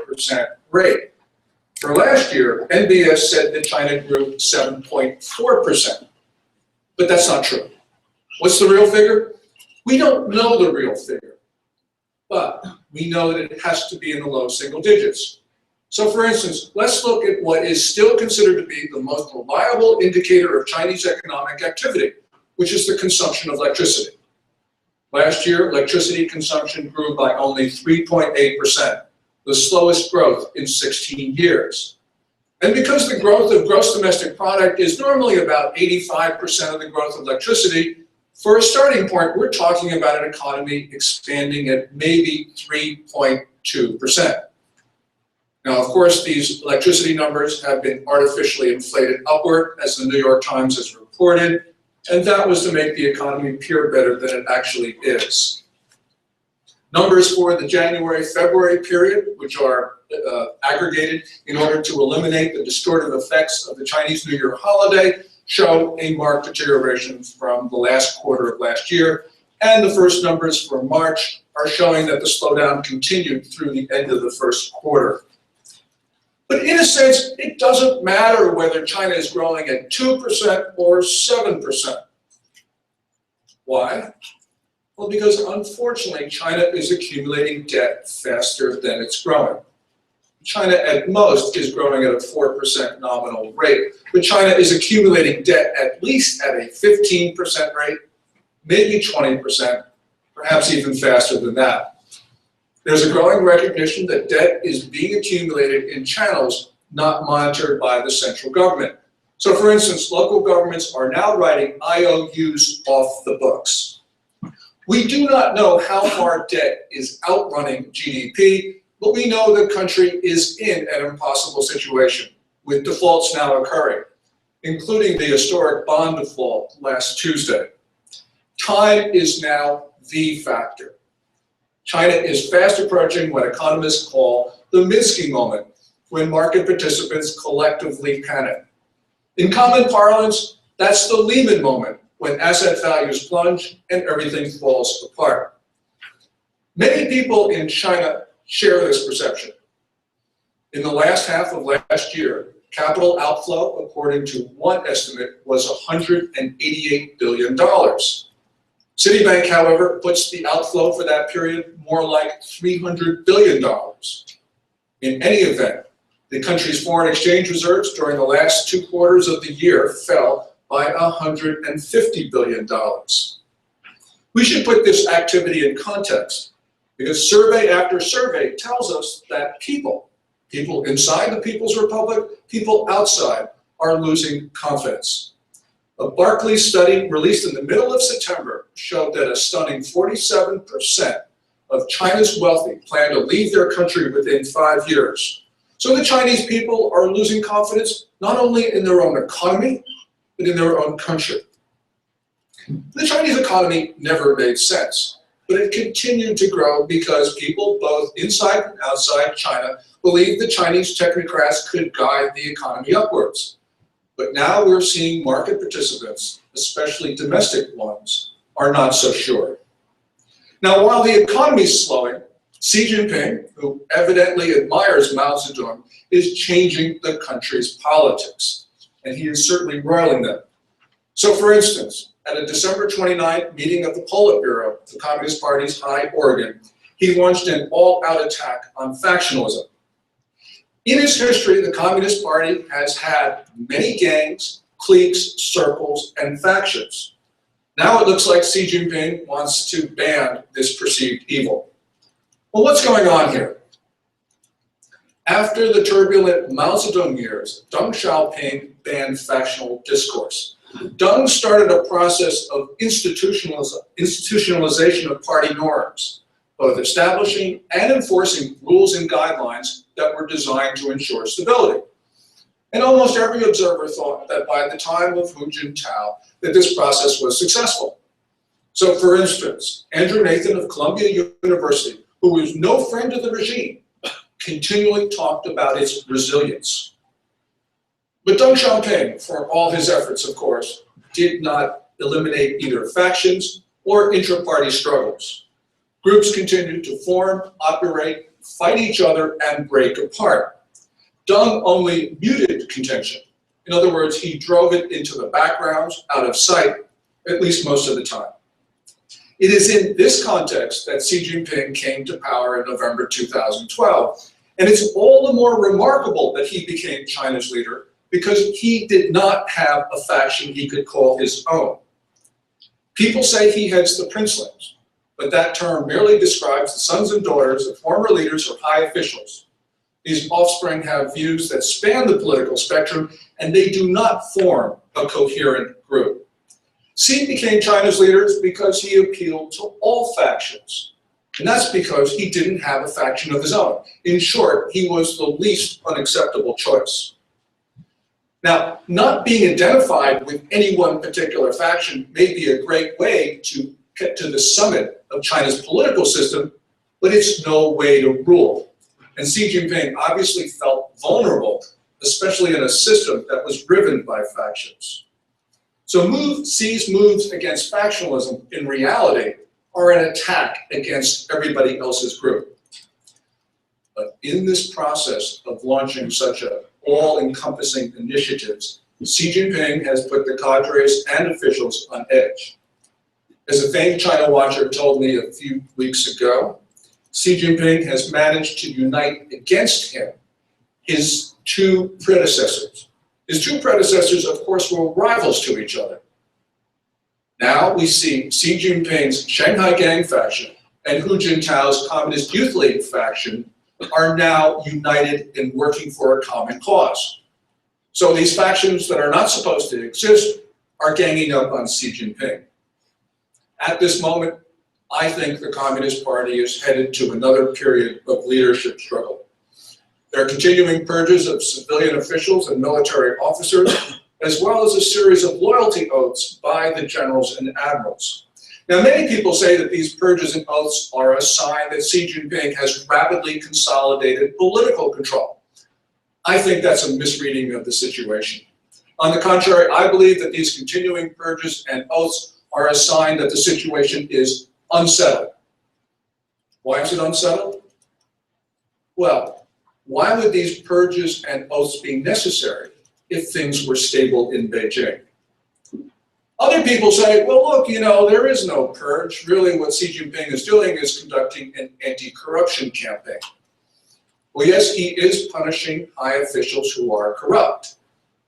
4% rate. For last year, NBS said that China grew 7.4%. But that's not true. What's the real figure? We don't know the real figure, but we know that it has to be in the low single digits. So for instance, let's look at what is still considered to be the most reliable indicator of Chinese economic activity, which is the consumption of electricity. Last year, electricity consumption grew by only 3.8%, the slowest growth in 16 years. And because the growth of gross domestic product is normally about 85% of the growth of electricity, for a starting point, we're talking about an economy expanding at maybe 3.2%. Now, of course, these electricity numbers have been artificially inflated upward, as the New York Times has reported, and that was to make the economy appear better than it actually is. Numbers for the January-February period, which are aggregated in order to eliminate the distortive effects of the Chinese New Year holiday, show a marked deterioration from the last quarter of last year, and the first numbers for March are showing that the slowdown continued through the end of the first quarter. But in a sense, it doesn't matter whether China is growing at 2% or 7%. Why? Well, because unfortunately, China is accumulating debt faster than it's growing. China at most is growing at a 4% nominal rate, but China is accumulating debt at least at a 15% rate, maybe 20%, perhaps even faster than that. There's a growing recognition that debt is being accumulated in channels not monitored by the central government. So for instance, local governments are now writing IOUs off the books. We do not know how far debt is outrunning GDP, but we know the country is in an impossible situation, with defaults now occurring, including the historic bond default last Tuesday. Time is now the factor. China is fast approaching what economists call the Minsky moment, when market participants collectively panic. In common parlance, that's the Lehman moment, when asset values plunge and everything falls apart. Many people in China share this perception. In the last half of last year, capital outflow, according to one estimate, was $188 billion. Citibank, however, puts the outflow for that period more like $300 billion. In any event, the country's foreign exchange reserves during the last 2 quarters of the year fell by $150 billion. We should put this activity in context, because survey after survey tells us that people inside the People's Republic, people outside, are losing confidence. A Barclays study released in the middle of September showed that a stunning 47% of China's wealthy plan to leave their country within 5 years. So the Chinese people are losing confidence not only in their own economy, but in their own country. The Chinese economy never made sense, but it continued to grow because people both inside and outside China believed the Chinese technocrats could guide the economy upwards. But now we're seeing market participants, especially domestic ones, are not so sure. Now, while the economy is slowing, Xi Jinping, who evidently admires Mao Zedong, is changing the country's politics, and he is certainly roiling them. So for instance, at a December 29th meeting of the Politburo, the Communist Party's high organ, he launched an all-out attack on factionalism. In its history, the Communist Party has had many gangs, cliques, circles, and factions. Now it looks like Xi Jinping wants to ban this perceived evil. Well, what's going on here? After the turbulent Mao Zedong years, Deng Xiaoping banned factional discourse. Deng started a process of institutionalization of party norms, both establishing and enforcing rules and guidelines that were designed to ensure stability. And almost every observer thought that by the time of Hu Jintao, that this process was successful. So for instance, Andrew Nathan of Columbia University, who was no friend of the regime, continually talked about its resilience. But Deng Xiaoping, for all his efforts, of course, did not eliminate either factions or intra-party struggles. Groups continued to form, operate, fight each other and break apart. Deng only muted contention. In other words, he drove it into the background, out of sight, at least most of the time. It is in this context that Xi Jinping came to power in November 2012. And it's all the more remarkable that he became China's leader because he did not have a faction he could call his own. People say he heads the princelings, but that term merely describes the sons and daughters of former leaders or high officials. These offspring have views that span the political spectrum, and they do not form a coherent group. Xi became China's leader because he appealed to all factions. And that's because he didn't have a faction of his own. In short, he was the least unacceptable choice. Now, not being identified with any one particular faction may be a great way to get to the summit of China's political system, but it's no way to rule. And Xi Jinping obviously felt vulnerable, especially in a system that was driven by factions. So Xi's moves against factionalism, in reality, are an attack against everybody else's group. But in this process of launching such a all-encompassing initiatives, Xi Jinping has put the cadres and officials on edge. As a famed China watcher told me a few weeks ago, Xi Jinping has managed to unite against him his two predecessors. His two predecessors, of course, were rivals to each other. Now we see Xi Jinping's Shanghai Gang faction and Hu Jintao's Communist Youth League faction are now united in working for a common cause. So these factions that are not supposed to exist are ganging up on Xi Jinping. At this moment, I think the Communist Party is headed to another period of leadership struggle. There are continuing purges of civilian officials and military officers, as well as a series of loyalty oaths by the generals and admirals. Now, many people say that these purges and oaths are a sign that Xi Jinping has rapidly consolidated political control. I think that's a misreading of the situation. On the contrary, I believe that these continuing purges and oaths are a sign that the situation is unsettled. Why is it unsettled? Well, why would these purges and oaths be necessary if things were stable in Beijing? Other people say, well, look, there is no purge. Really, what Xi Jinping is doing is conducting an anti-corruption campaign. Well, yes, he is punishing high officials who are corrupt,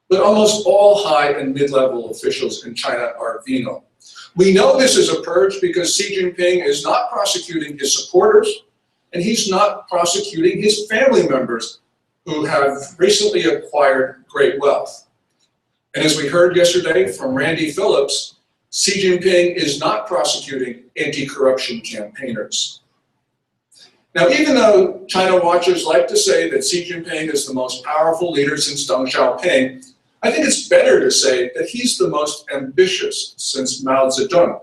but almost all high and mid-level officials in China are venal. We know this is a purge because Xi Jinping is not prosecuting his supporters, and he's not prosecuting his family members who have recently acquired great wealth. And as we heard yesterday from Randy Phillips, Xi Jinping is not prosecuting anti-corruption campaigners. Now, even though China watchers like to say that Xi Jinping is the most powerful leader since Deng Xiaoping, I think it's better to say that he's the most ambitious since Mao Zedong.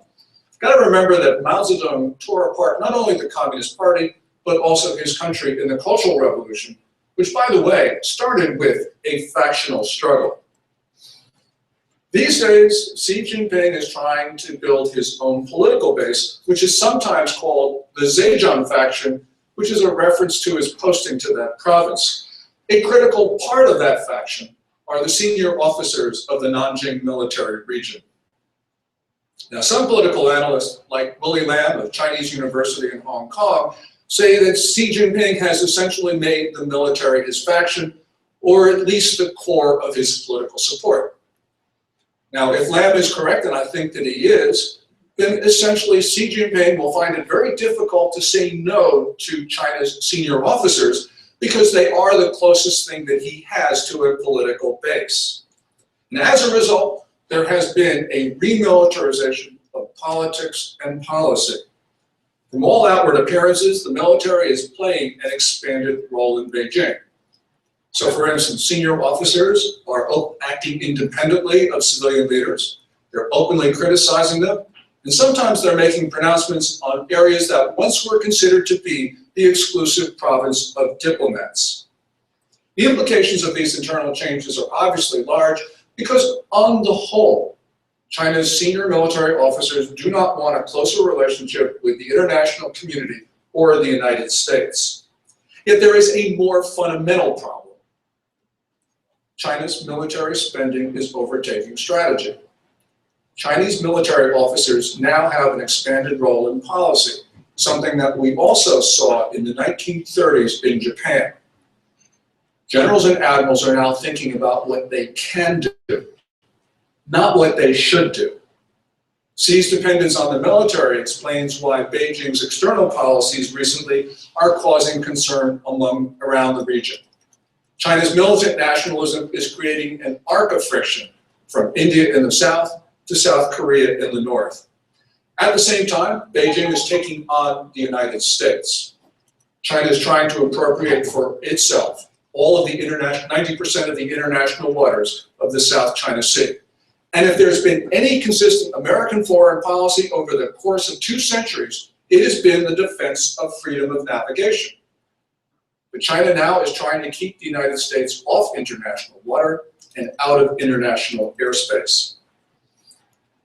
Got to remember that Mao Zedong tore apart not only the Communist Party, but also his country in the Cultural Revolution, which, by the way, started with a factional struggle. These days, Xi Jinping is trying to build his own political base, which is sometimes called the Zhejiang faction, which is a reference to his posting to that province. A critical part of that faction are the senior officers of the Nanjing military region. Now, some political analysts, like Willie Lam of Chinese University in Hong Kong, say that Xi Jinping has essentially made the military his faction, or at least the core of his political support. Now, if Lam is correct, and I think that he is, then essentially Xi Jinping will find it very difficult to say no to China's senior officers because they are the closest thing that he has to a political base. And as a result, there has been a remilitarization of politics and policy. From all outward appearances, the military is playing an expanded role in Beijing. So, for instance, senior officers are acting independently of civilian leaders. They're openly criticizing them, and sometimes they're making pronouncements on areas that once were considered to be the exclusive province of diplomats. The implications of these internal changes are obviously large because, on the whole, China's senior military officers do not want a closer relationship with the international community or the United States. Yet there is a more fundamental problem. China's military spending is overtaking strategy. Chinese military officers now have an expanded role in policy, something that we also saw in the 1930s in Japan. Generals and admirals are now thinking about what they can do, not what they should do. Xi's dependence on the military explains why Beijing's external policies recently are causing concern around the region. China's militant nationalism is creating an arc of friction from India in the south to South Korea in the north. At the same time, Beijing is taking on the United States. China is trying to appropriate for itself all of the 90% of the international waters of the South China Sea. And if there's been any consistent American foreign policy over the course of 2 centuries, it has been the defense of freedom of navigation. But China now is trying to keep the United States off international water and out of international airspace.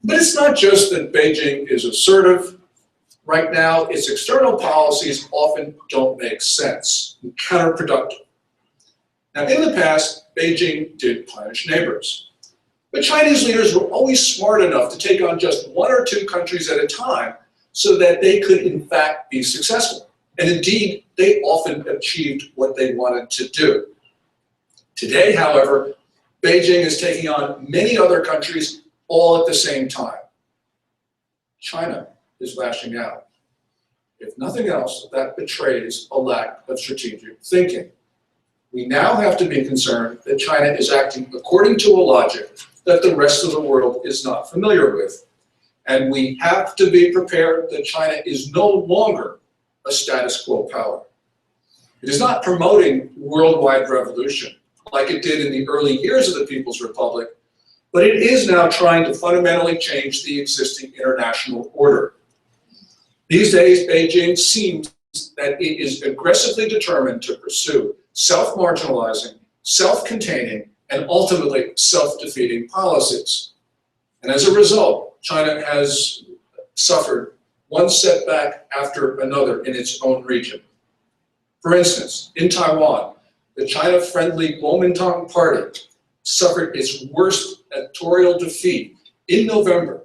But it's not just that Beijing is assertive. Right now, its external policies often don't make sense and counterproductive. Now, in the past, Beijing did punish neighbors. But Chinese leaders were always smart enough to take on just 1 or 2 countries at a time so that they could, in fact, be successful. And indeed, they often achieved what they wanted to do. Today, however, Beijing is taking on many other countries all at the same time. China is lashing out. If nothing else, that betrays a lack of strategic thinking. We now have to be concerned that China is acting according to a logic that the rest of the world is not familiar with. And we have to be prepared that China is no longer a status quo power. It is not promoting worldwide revolution like it did in the early years of the People's Republic, but it is now trying to fundamentally change the existing international order. These days, Beijing seems that it is aggressively determined to pursue self-marginalizing, self-containing, and ultimately self-defeating policies. And as a result, China has suffered one setback after another in its own region. For instance, in Taiwan, the China-friendly Kuomintang Party suffered its worst electoral defeat in November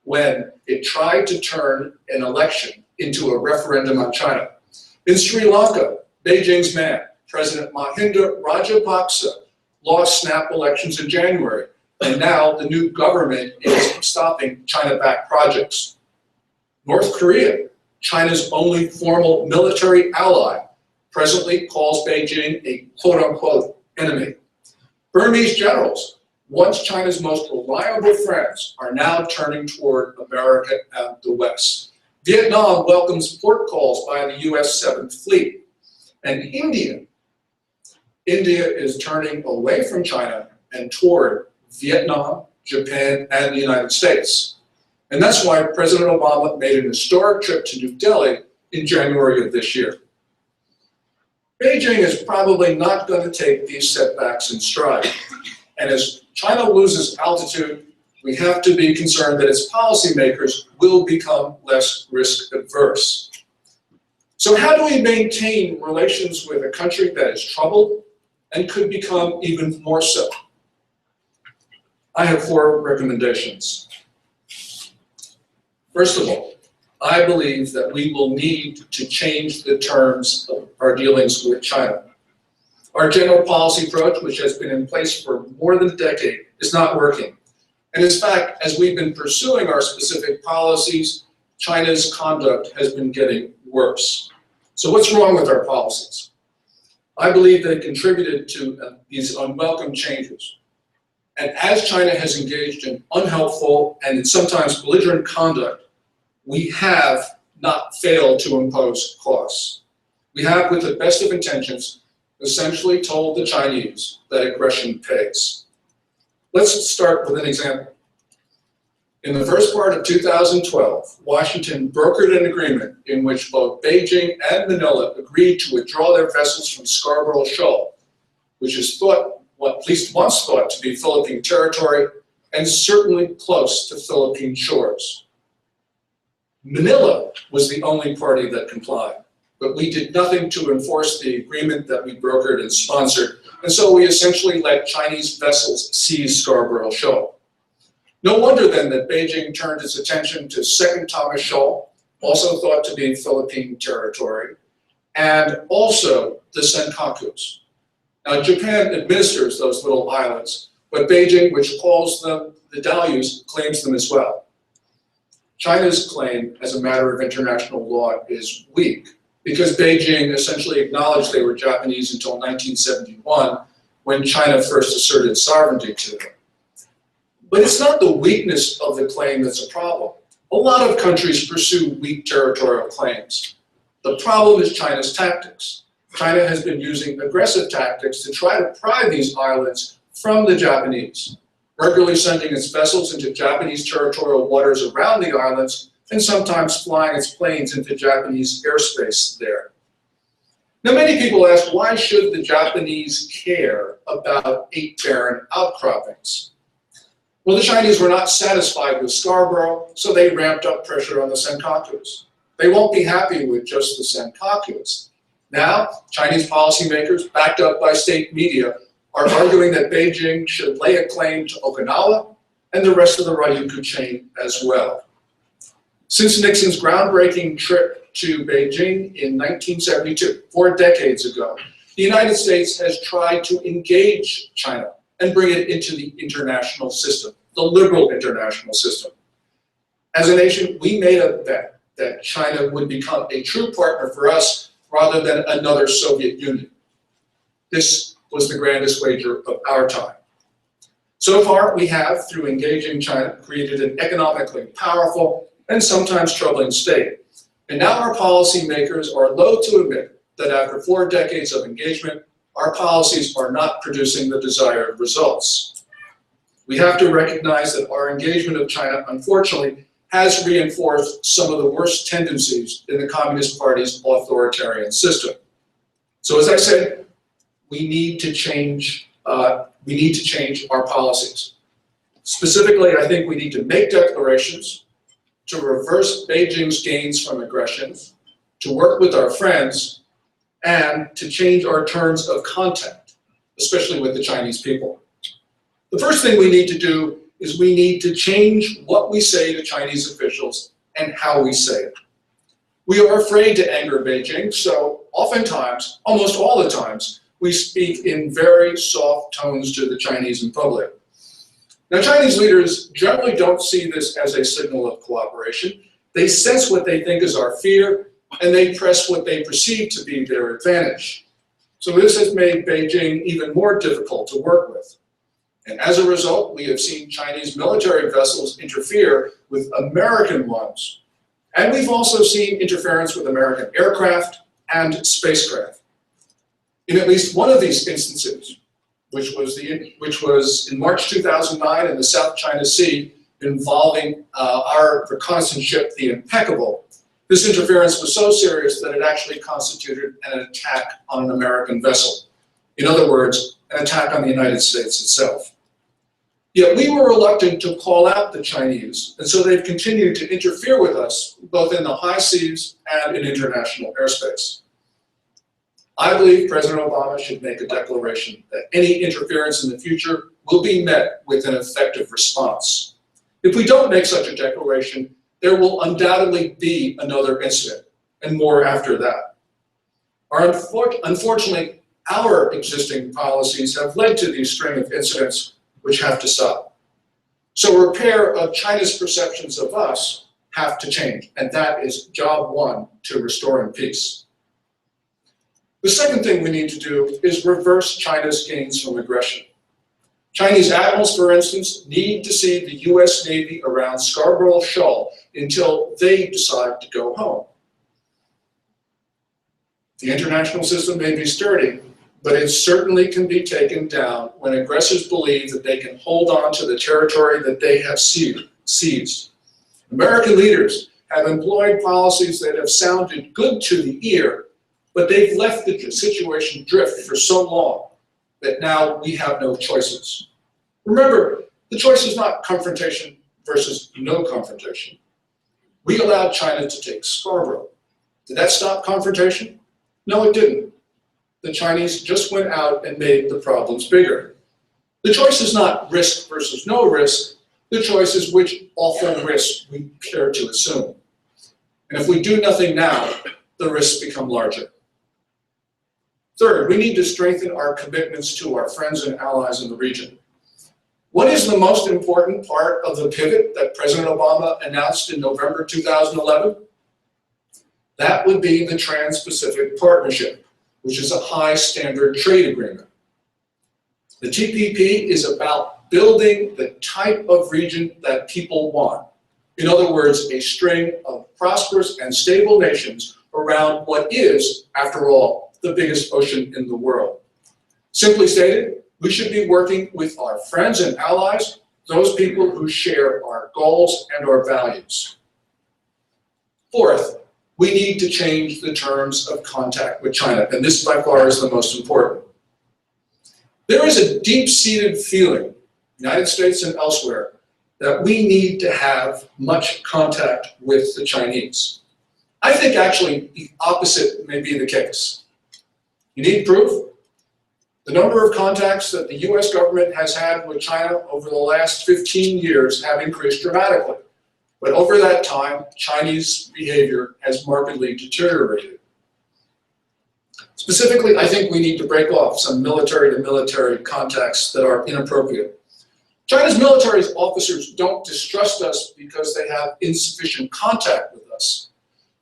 when it tried to turn an election into a referendum on China. In Sri Lanka, Beijing's man, President Mahinda Rajapaksa, lost snap elections in January, and now the new government is stopping China-backed projects. North Korea, China's only formal military ally, presently calls Beijing a quote-unquote enemy. Burmese generals, once China's most reliable friends, are now turning toward America and the West. Vietnam welcomes port calls by the US 7th Fleet. And India is turning away from China and toward Vietnam, Japan, and the United States. And that's why President Obama made an historic trip to New Delhi in January of this year. Beijing is probably not going to take these setbacks in stride. And as China loses altitude, we have to be concerned that its policymakers will become less risk adverse. So how do we maintain relations with a country that is troubled and could become even more so? I have 4 recommendations. First of all, I believe that we will need to change the terms of our dealings with China. Our general policy approach, which has been in place for more than a decade, is not working. And in fact, as we've been pursuing our specific policies, China's conduct has been getting worse. So what's wrong with our policies? I believe that it contributed to these unwelcome changes. And as China has engaged in unhelpful and sometimes belligerent conduct, we have not failed to impose costs. We have, with the best of intentions, essentially told the Chinese that aggression pays. Let's start with an example. In the first part of 2012, Washington brokered an agreement in which both Beijing and Manila agreed to withdraw their vessels from Scarborough Shoal, which is at least once thought to be Philippine territory and certainly close to Philippine shores. Manila was the only party that complied, but we did nothing to enforce the agreement that we brokered and sponsored, and so we essentially let Chinese vessels seize Scarborough Shoal. No wonder then that Beijing turned its attention to Second Thomas Shoal, also thought to be Philippine territory, and also the Senkakus. Now, Japan administers those little islands, but Beijing, which calls them the Diaoyus, claims them as well. China's claim as a matter of international law is weak, because Beijing essentially acknowledged they were Japanese until 1971, when China first asserted sovereignty to them. But it's not the weakness of the claim that's a problem. A lot of countries pursue weak territorial claims. The problem is China's tactics. China has been using aggressive tactics to try to pry these islands from the Japanese, regularly sending its vessels into Japanese territorial waters around the islands, and sometimes flying its planes into Japanese airspace there. Now, many people ask, why should the Japanese care about 8 barren outcroppings? Well, the Chinese were not satisfied with Scarborough, so they ramped up pressure on the Senkakus. They won't be happy with just the Senkakus. Now, Chinese policymakers, backed up by state media, are arguing that Beijing should lay a claim to Okinawa and the rest of the Ryukyu chain as well. Since Nixon's groundbreaking trip to Beijing in 1972, 4 decades ago, the United States has tried to engage China and bring it into the international system, the liberal international system. As a nation, we made a bet that China would become a true partner for us rather than another Soviet Union. This was the grandest wager of our time. So far, we have, through engaging China, created an economically powerful and sometimes troubling state. And now our policymakers are loath to admit that after 4 decades of engagement, our policies are not producing the desired results. We have to recognize that our engagement of China, unfortunately, has reinforced some of the worst tendencies in the Communist Party's authoritarian system. So as I said, we need to change our policies. Specifically, I think we need to make declarations to reverse Beijing's gains from aggressions, to work with our friends, and to change our terms of contact, especially with the Chinese people. The first thing we need to do is we need to change what we say to Chinese officials and how we say it. We are afraid to anger Beijing, so oftentimes, almost all the times, we speak in very soft tones to the Chinese in public. Now, Chinese leaders generally don't see this as a signal of cooperation. They sense what they think is our fear, and they press what they perceive to be their advantage. So this has made Beijing even more difficult to work with. And as a result, we have seen Chinese military vessels interfere with American ones. And we've also seen interference with American aircraft and spacecraft. In at least one of these instances, which was in March 2009 in the South China Sea, involving our reconnaissance ship, the Impeccable, this interference was so serious that it actually constituted an attack on an American vessel. In other words, an attack on the United States itself. Yet we were reluctant to call out the Chinese, and so they've continued to interfere with us, both in the high seas and in international airspace. I believe President Obama should make a declaration that any interference in the future will be met with an effective response. If we don't make such a declaration, there will undoubtedly be another incident, and more after that. Unfortunately, our existing policies have led to these string of incidents which have to stop. So repair of China's perceptions of us have to change, and that is job one to restoring peace. The second thing we need to do is reverse China's gains from aggression. Chinese admirals, for instance, need to see the US Navy around Scarborough Shoal until they decide to go home. The international system may be sturdy, but it certainly can be taken down when aggressors believe that they can hold on to the territory that they have seized. American leaders have employed policies that have sounded good to the ear, but they've left the situation drift for so long that now we have no choices. Remember, the choice is not confrontation versus no confrontation. We allowed China to take Scarborough. Did that stop confrontation? No, it didn't. The Chinese just went out and made the problems bigger. The choice is not risk versus no risk. The choice is which awful risk we care to assume. And if we do nothing now, the risks become larger. Third, we need to strengthen our commitments to our friends and allies in the region. What is the most important part of the pivot that President Obama announced in November 2011? That would be the Trans-Pacific Partnership, which is a high-standard trade agreement. The TPP is about building the type of region that people want. In other words, a string of prosperous and stable nations around what is, after all, the biggest ocean in the world. Simply stated, we should be working with our friends and allies, those people who share our goals and our values. Fourth, we need to change the terms of contact with China, and this by far is the most important. There is a deep-seated feeling, United States and elsewhere, that we need to have much contact with the Chinese. I think actually the opposite may be the case. You need proof? The number of contacts that the US government has had with China over the last 15 years have increased dramatically. But over that time, Chinese behavior has markedly deteriorated. Specifically, I think we need to break off some military-to-military contacts that are inappropriate. China's military officers don't distrust us because they have insufficient contact with us.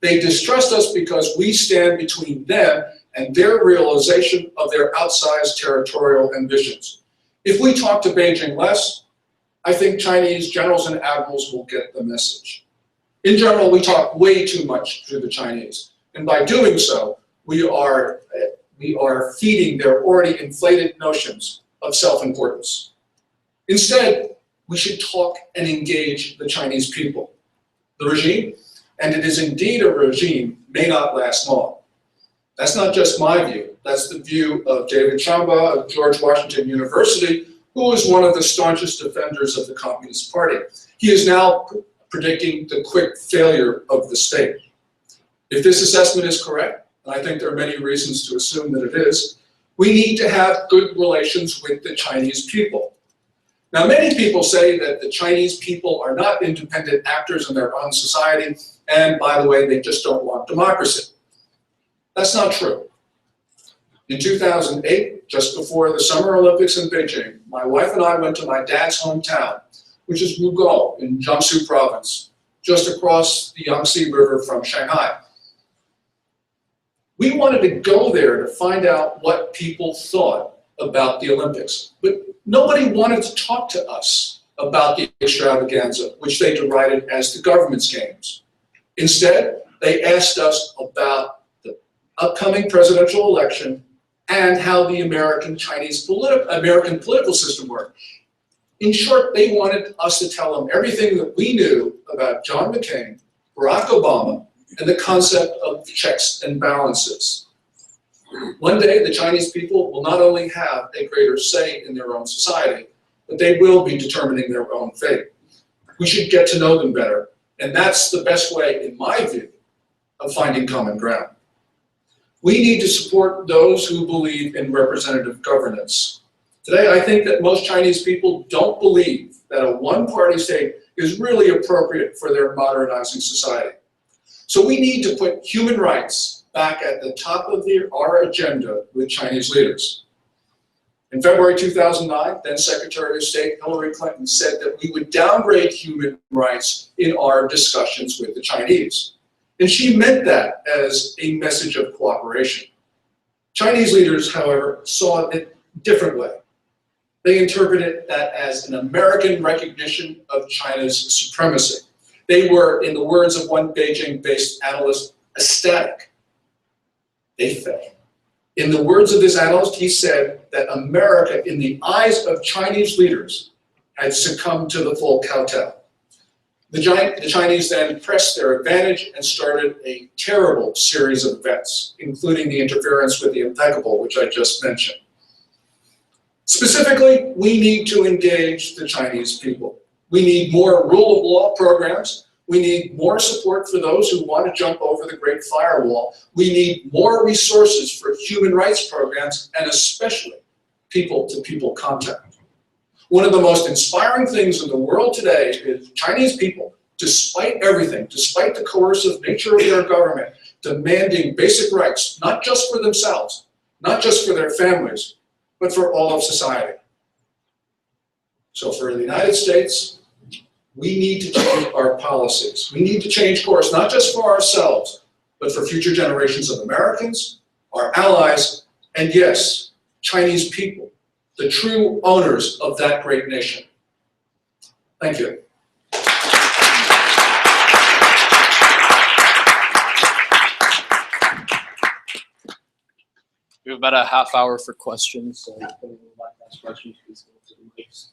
They distrust us because we stand between them and their realization of their outsized territorial ambitions. If we talk to Beijing less, I think Chinese generals and admirals will get the message. In general, we talk way too much to the Chinese, and by doing so, we are feeding their already inflated notions of self-importance. Instead, we should talk and engage the Chinese people. The regime, and it is indeed a regime, may not last long. That's not just my view. That's the view of David Chamba of George Washington University, who is one of the staunchest defenders of the Communist Party. He is now predicting the quick failure of the state. If this assessment is correct, and I think there are many reasons to assume that it is, we need to have good relations with the Chinese people. Now, many people say that the Chinese people are not independent actors in their own society, and by the way, they just don't want democracy. That's not true. In 2008, just before the Summer Olympics in Beijing, my wife and I went to my dad's hometown, which is Wugao in Jiangsu province, just across the Yangtze River from Shanghai. We wanted to go there to find out what people thought about the Olympics, but nobody wanted to talk to us about the extravaganza, which they derided as the government's games. Instead, they asked us about the upcoming presidential election and how the American political system worked. In short, they wanted us to tell them everything that we knew about John McCain, Barack Obama, and the concept of checks and balances. One day, the Chinese people will not only have a greater say in their own society, but they will be determining their own fate. We should get to know them better, and that's the best way, in my view, of finding common ground. We need to support those who believe in representative governance. Today, I think that most Chinese people don't believe that a one-party state is really appropriate for their modernizing society. So we need to put human rights back at the top of our agenda with Chinese leaders. In February 2009, then Secretary of State Hillary Clinton said that we would downgrade human rights in our discussions with the Chinese. And she meant that as a message of cooperation. Chinese leaders, however, saw it a different way. They interpreted that as an American recognition of China's supremacy. They were, in the words of one Beijing-based analyst, ecstatic. They fell. In the words of this analyst, he said that America, in the eyes of Chinese leaders, had succumbed to the full kowtow. The Chinese then pressed their advantage and started a terrible series of events, including the interference with the impeccable, which I just mentioned. Specifically, we need to engage the Chinese people. We need more rule of law programs. We need more support for those who want to jump over the Great Firewall. We need more resources for human rights programs, and especially people-to-people contact. One of the most inspiring things in the world today is Chinese people, despite everything, despite the coercive nature of their government, demanding basic rights, not just for themselves, not just for their families, but for all of society. So for the United States, we need to change our policies. We need to change course, not just for ourselves, but for future generations of Americans, our allies, and yes, Chinese people, the true owners of that great nation. Thank you. We have about a half hour for questions, so if anyone would like to ask questions, please go to the mics.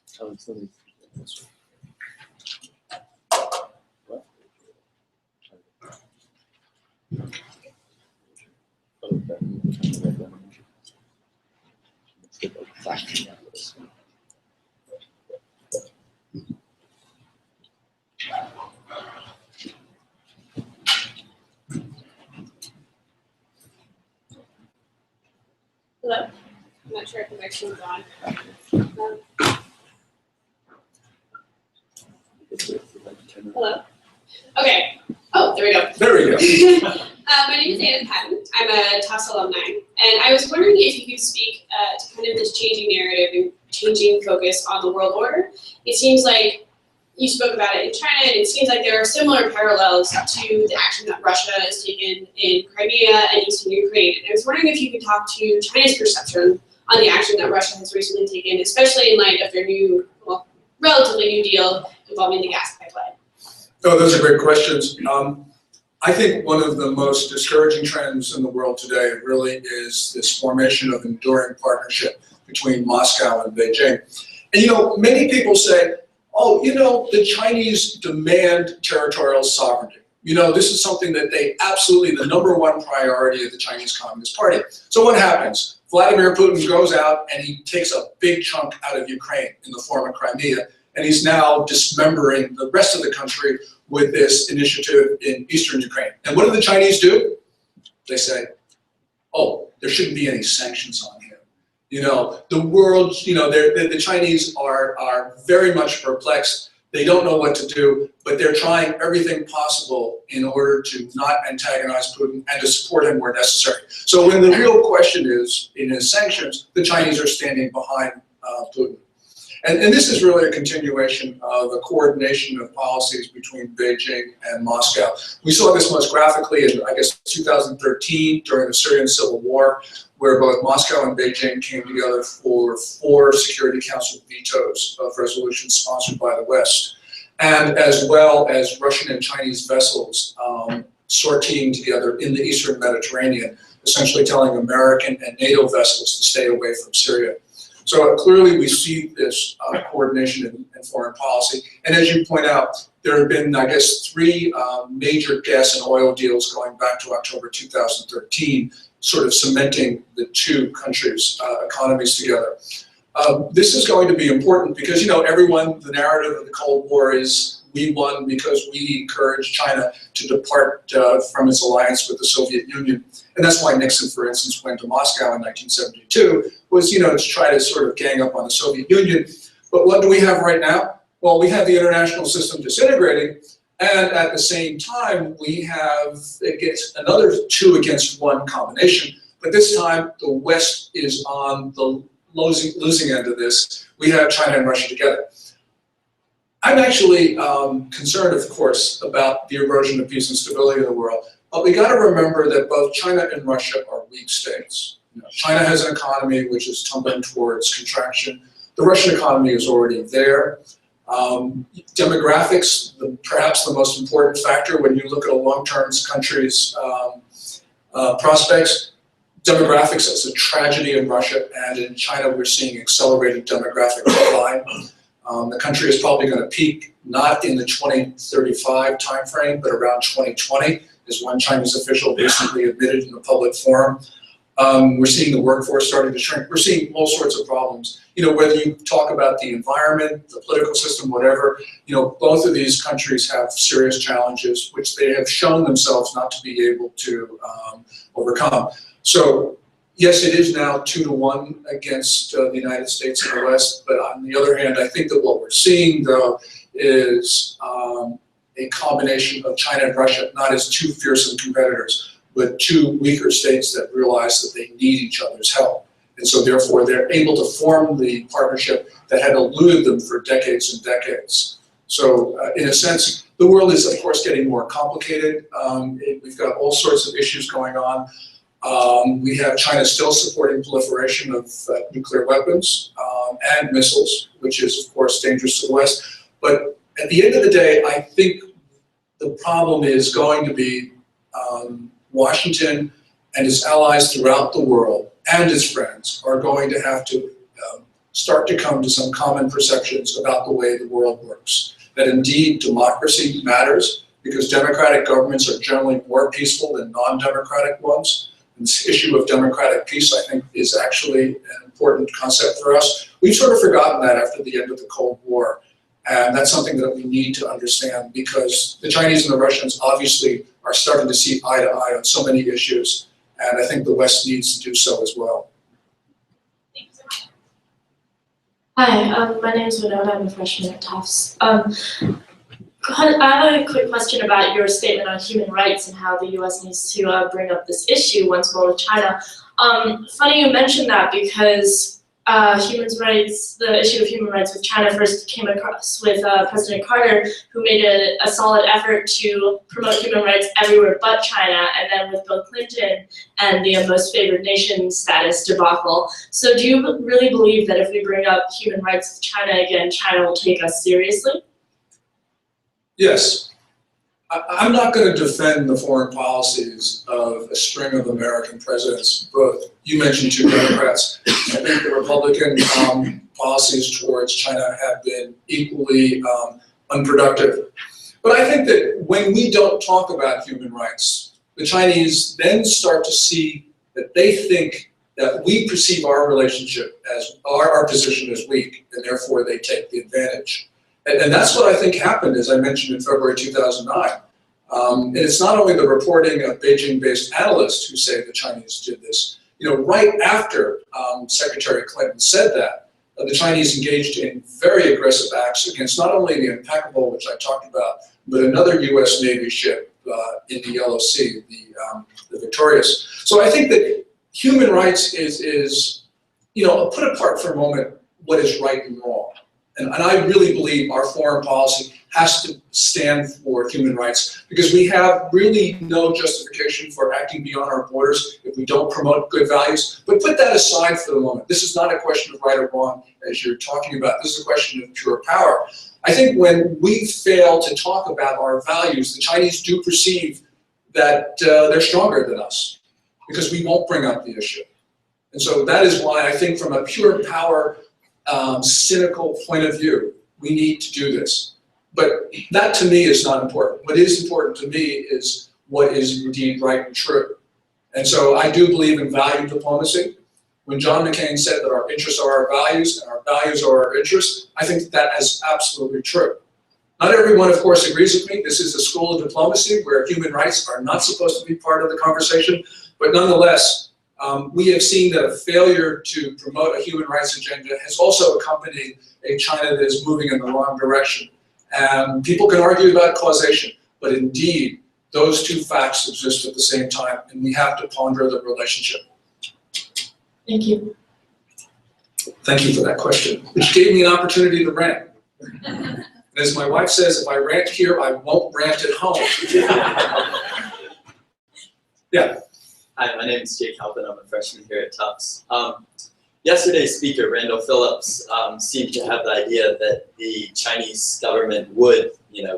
Hello? I'm not sure if the microphone's on. Hello? Okay. Oh, there we go. There we go. My name is Anna Patton. I'm a Tufts alumni. And I was wondering if you could speak to kind of this changing narrative and changing focus on the world order. It seems like you spoke about it in China, and it seems like there are similar parallels to the action that Russia has taken in Crimea and eastern Ukraine. And I was wondering if you could talk to China's perception on the action that Russia has recently taken, especially in light of their new, well, relatively new deal involving the gas pipeline. Oh, those are great questions. I think one of the most discouraging trends in the world today really is this formation of enduring partnership between Moscow and Beijing. And you know, many people say, oh, you know, the Chinese demand territorial sovereignty. You know, this is something that they absolutely, the #1 priority of the Chinese Communist Party. So what happens? Vladimir Putin goes out and he takes a big chunk out of Ukraine in the form of Crimea, and he's now dismembering the rest of the country with this initiative in eastern Ukraine. And what do the Chinese do? They say, oh, there shouldn't be any sanctions on him. You know, the world, you know, the Chinese are very much perplexed. They don't know what to do, but they're trying everything possible in order to not antagonize Putin and to support him where necessary. So when the real question is, in his sanctions, the Chinese are standing behind Putin. And this is really a continuation of a coordination of policies between Beijing and Moscow. We saw this most graphically in, I guess, 2013 during the Syrian civil war, where both Moscow and Beijing came together for 4 Security Council vetoes of resolutions sponsored by the West, and as well as Russian and Chinese vessels sortying together in the Eastern Mediterranean, essentially telling American and NATO vessels to stay away from Syria. So clearly we see this coordination in foreign policy. And as you point out, there have been, I guess, 3 major gas and oil deals going back to October 2013, sort of cementing the 2 countries' economies together. This is going to be important because, you know, the narrative of the Cold War is we won because we encouraged China to depart from its alliance with the Soviet Union. And that's why Nixon, for instance, went to Moscow in 1972, was, you know, to try to sort of gang up on the Soviet Union. But what do we have right now? Well, we have the international system disintegrating, and at the same time, we have, it gets another 2 against 1 combination, but this time the West is on the losing end of this. We have China and Russia together. I'm actually concerned, of course, about the erosion of peace and stability in the world, but we got to remember that both China and Russia are weak states. You know, China has an economy which is tumbling towards contraction. The Russian economy is already there. Demographics, perhaps the most important factor when you look at a long-term country's prospects. Demographics is a tragedy in Russia, and in China we're seeing accelerated demographic decline. The country is probably going to peak not in the 2035 timeframe, but around 2020, is one Chinese official recently admitted in a public forum. We're seeing the workforce starting to shrink. We're seeing all sorts of problems. Whether you talk about the environment, the political system, whatever, both of these countries have serious challenges which they have shown themselves not to be able to overcome. So yes, it is now 2-1 against the United States and the West, but on the other hand, I think that what we're seeing, though, is a combination of China and Russia, not as two fearsome competitors, but two weaker states that realize that they need each other's help. And so therefore, they're able to form the partnership that had eluded them for decades and decades. So in a sense, the world is, of course, getting more complicated. We've got all sorts of issues going on. We have China still supporting proliferation of nuclear weapons and missiles, which is, of course, dangerous to the West. But at the end of the day, I think the problem is going to be Washington and its allies throughout the world and its friends are going to have to start to come to some common perceptions about the way the world works. That indeed democracy matters because democratic governments are generally more peaceful than non-democratic ones. This issue of democratic peace, I think, is actually an important concept for us. We've sort of forgotten that after the end of the Cold War. And that's something that we need to understand because the Chinese and the Russians obviously are starting to see eye to eye on so many issues. And I think the West needs to do so as well. Thank you so much. Hi, my name is Winona. I'm a freshman at Tufts. I have a quick question about your statement on human rights and how the U.S. needs to bring up this issue once more with China. Funny you mentioned that because the issue of human rights with China first came across with President Carter, who made a solid effort to promote human rights everywhere but China, and then with Bill Clinton and the most favored nation status debacle. So do you really believe that if we bring up human rights with China again, China will take us seriously? Yes. I'm not going to defend the foreign policies of a string of American presidents, but you mentioned two Democrats. I think the Republican policies towards China have been equally unproductive. But I think that when we don't talk about human rights, the Chinese then start to see that they think that we perceive our relationship as our position as weak, and therefore they take the advantage. And that's what I think happened, as I mentioned in February 2009. And it's not only the reporting of Beijing-based analysts who say the Chinese did this. Right after Secretary Clinton said that, the Chinese engaged in very aggressive acts against not only the Impeccable, which I talked about, but another U.S. Navy ship in the Yellow Sea, the Victorious. So I think that human rights is put apart for a moment what is right and wrong. And I really believe our foreign policy has to stand for human rights because we have really no justification for acting beyond our borders if we don't promote good values. But put that aside for the moment. This is not a question of right or wrong as you're talking about. This is a question of pure power. I think when we fail to talk about our values, the Chinese do perceive that they're stronger than us because we won't bring up the issue. And so that is why I think from a pure power cynical point of view, we need to do this. But that to me is not important. What is important to me is what is indeed right and true. And so I do believe in value diplomacy. When John McCain said that our interests are our values and our values are our interests, I think that is absolutely true. Not everyone, of course, agrees with me. This is a school of diplomacy where human rights are not supposed to be part of the conversation. But nonetheless, we have seen that a failure to promote a human rights agenda has also accompanied a China that is moving in the wrong direction. And people can argue about causation, but indeed, those two facts exist at the same time, and we have to ponder the relationship. Thank you. Thank you for that question, which gave me an opportunity to rant. And as my wife says, if I rant here, I won't rant at home. Yeah. Hi, my name is Jake Halpin. I'm a freshman here at Tufts. Yesterday's speaker, Randall Phillips, seemed to have the idea that the Chinese government would,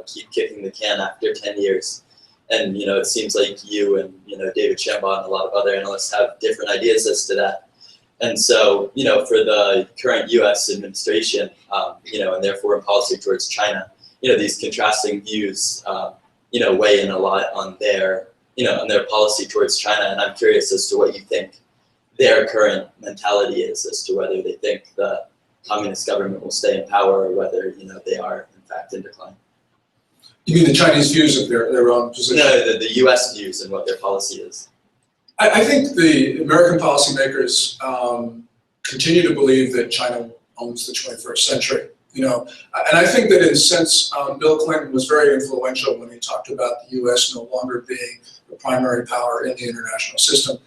keep kicking the can after 10 years. And, it seems like you and, David Shambaugh and a lot of other analysts have different ideas as to that. And so, for the current U.S. administration, and their foreign policy towards China, these contrasting views, weigh in a lot on their, on their policy towards China. And I'm curious as to what you think their current mentality is as to whether they think the communist government will stay in power or whether, you know, they are in fact in decline. You mean the Chinese views of their own position? No, the US views and what their policy is. I think the American policymakers continue to believe that China owns the 21st century. You know, and I think that in a sense, Bill Clinton was very influential when he talked about the U.S. no longer being the primary power in the international system.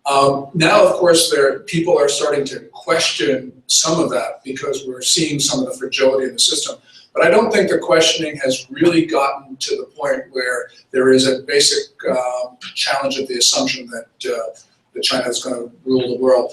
Now, of course, people are starting to question some of that because we're seeing some of the fragility in the system. But I don't think the questioning has really gotten to the point where there is a basic challenge of the assumption that China is going to rule the world.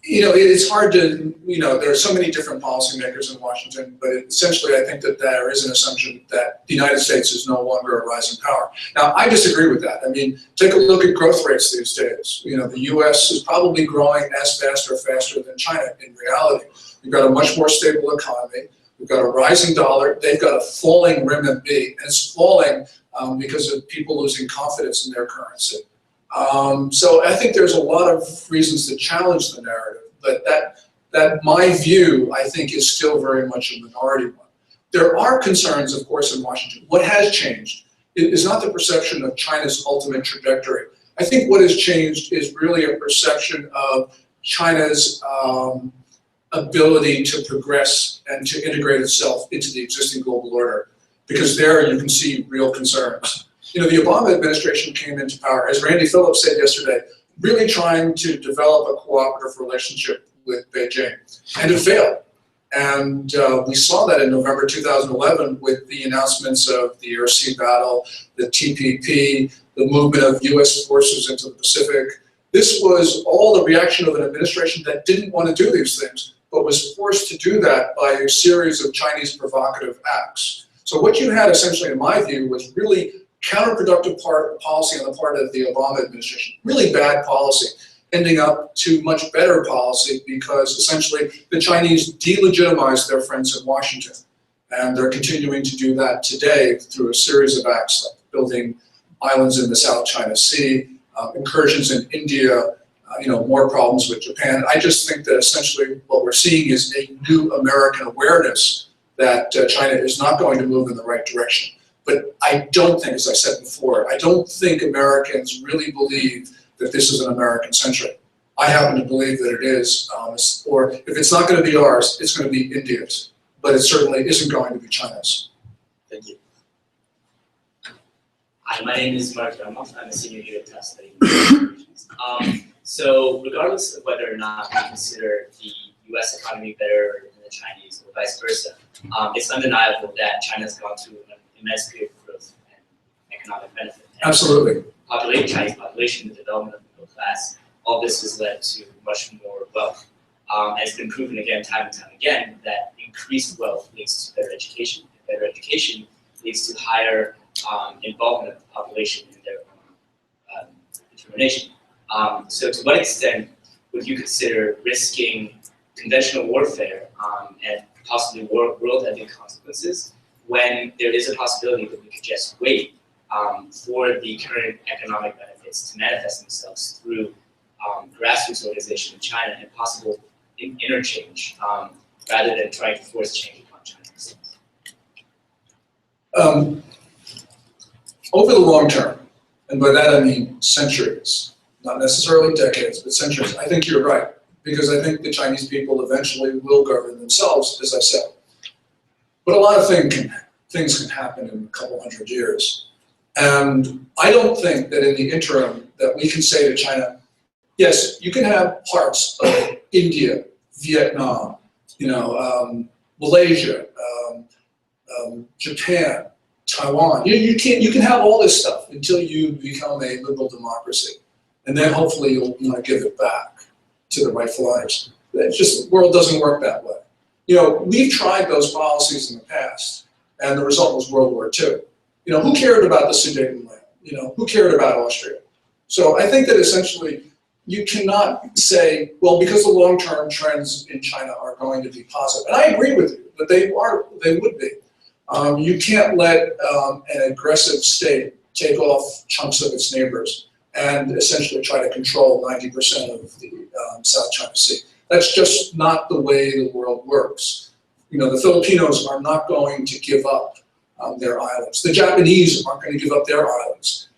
You know, it's hard to, you know, there are so many different policymakers in Washington, but essentially I think that there is an assumption that the United States is no longer a rising power. Now, I disagree with that. I mean, take a look at growth rates these days. You know, the US is probably growing as fast or faster than China in reality. We've got a much more stable economy. We've got a rising dollar. They've got a falling renminbi, and it's falling because of people losing confidence in their currency. So I think there's a lot of reasons to challenge the narrative, but that my view, I think, is still very much a minority one. There are concerns, of course, in Washington. What has changed is not the perception of China's ultimate trajectory. I think what has changed is really a perception of China's ability to progress and to integrate itself into the existing global order, because there you can see real concerns. You know, the Obama administration came into power, as Randy Phillips said yesterday, really trying to develop a cooperative relationship with Beijing, and it failed. And we saw that in November 2011 with the announcements of the air sea battle, the TPP, the movement of US forces into the Pacific. This was all the reaction of an administration that didn't want to do these things, but was forced to do that by a series of Chinese provocative acts. So what you had essentially, in my view, was really counterproductive policy on the part of the Obama administration, really bad policy, ending up to much better policy because essentially the Chinese delegitimized their friends in Washington. And they're continuing to do that today through a series of acts like building islands in the South China Sea, incursions in India, you know, more problems with Japan. I just think that essentially what we're seeing is a new American awareness that China is not going to move in the right direction. But I don't think, as I said before, I don't think Americans really believe that this is an American century. I happen to believe that it is, or if it's not going to be ours, it's going to be India's. But it certainly isn't going to be China's. Thank you. Hi, my name is Mark Rama. I'm a senior here at TUS studying So regardless of whether or not we consider the US economy better than the Chinese or vice versa, it's undeniable that China's gone through an immense period of growth and economic benefit. And Absolutely. Chinese population, the development of the middle class, all this has led to much more wealth. And it's been proven again, time and time again, that increased wealth leads to better education, and better education leads to higher involvement of the population in their own determination. So to what extent would you consider risking conventional warfare and possibly world-ending consequences when there is a possibility that we could just wait for the current economic benefits to manifest themselves through grassroots organization in China and possible interchange rather than trying to force change upon China themselves? Over the long term, and by that I mean centuries, not necessarily decades, but centuries, I think you're right, because I think the Chinese people eventually will govern themselves, as I said. But a lot of things can happen in a couple hundred years. And I don't think that in the interim that we can say to China, yes, you can have parts of India, Vietnam, you know, Malaysia, Japan, Taiwan. You can have all this stuff until you become a liberal democracy. And then hopefully you'll want to give it back to the rightful owners. It's just, the world doesn't work that way. You know, we've tried those policies in the past, and the result was World War II. You know, who cared about the Sudetenland? You know, who cared about Austria? So I think that essentially you cannot say, well, because the long-term trends in China are going to be positive. And I agree with you, that they would be. You can't let an aggressive state take off chunks of its neighbors. and essentially try to control 90% of the South China Sea. That's just not the way the world works. You know, the Filipinos are not going to give up their islands. The Japanese aren't going to give up their islands.